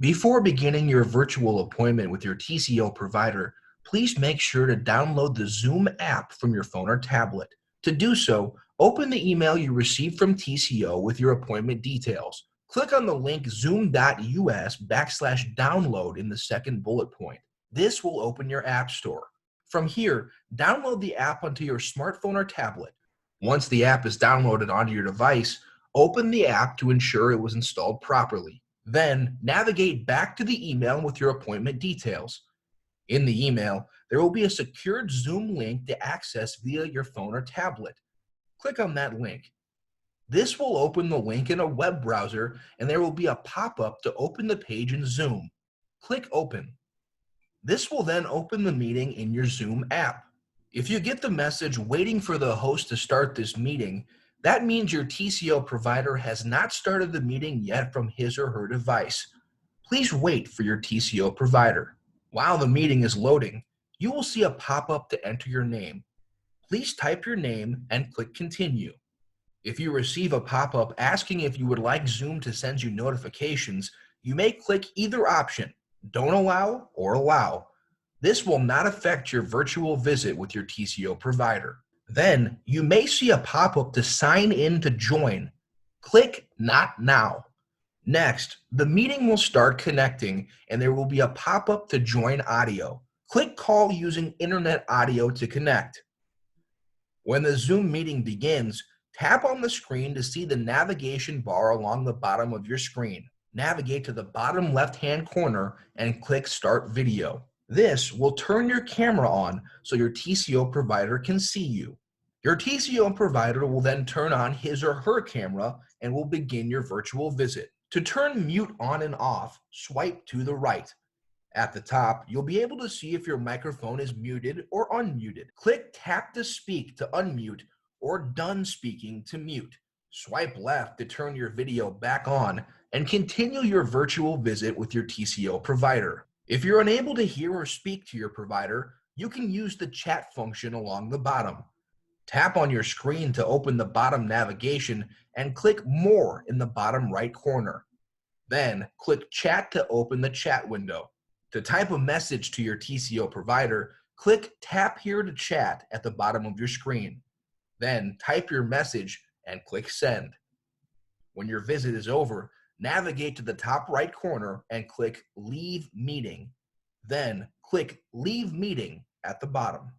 Before beginning your virtual appointment with your TCO provider, please make sure to download the Zoom app from your phone or tablet. To do so, open the email you received from TCO with your appointment details. Click on the link zoom.us/download in the second bullet point. This will open your app store. From here, download the app onto your smartphone or tablet. Once the app is downloaded onto your device, open the app to ensure it was installed properly. Then navigate back to the email with your appointment details. In the email, there will be a secured Zoom link to access via your phone or tablet. Click on that link. This will open the link in a web browser, and there will be a pop-up to open the page in Zoom. Click Open. This will then open the meeting in your Zoom app. If you get the message waiting for the host to start this meeting, that means your TCO provider has not started the meeting yet from his or her device. Please wait for your TCO provider. While the meeting is loading, you will see a pop-up to enter your name. Please type your name and click Continue. If you receive a pop-up asking if you would like Zoom to send you notifications, you may click either option, Don't Allow or Allow. This will not affect your virtual visit with your TCO provider. Then you may see a pop-up to sign in to join. Click Not Now. Next, the meeting will start connecting and there will be a pop-up to join audio. Click Call using internet audio to connect. When the Zoom meeting begins, tap on the screen to see the navigation bar along the bottom of your screen. Navigate to the bottom left-hand corner and click Start Video. This will turn your camera on so your TCO provider can see you. Your TCO provider will then turn on his or her camera and will begin your virtual visit. To turn mute on and off, swipe to the right. At the top, you'll be able to see if your microphone is muted or unmuted. Click Tap to Speak to unmute or Done Speaking to mute. Swipe left to turn your video back on and continue your virtual visit with your TCO provider. If you're unable to hear or speak to your provider, you can use the chat function along the bottom. Tap on your screen to open the bottom navigation and click More in the bottom right corner. Then click Chat to open the chat window. To type a message to your TCO provider, click Tap here to chat at the bottom of your screen. Then type your message and click Send. When your visit is over, navigate to the top right corner and click Leave Meeting. Then click Leave Meeting at the bottom.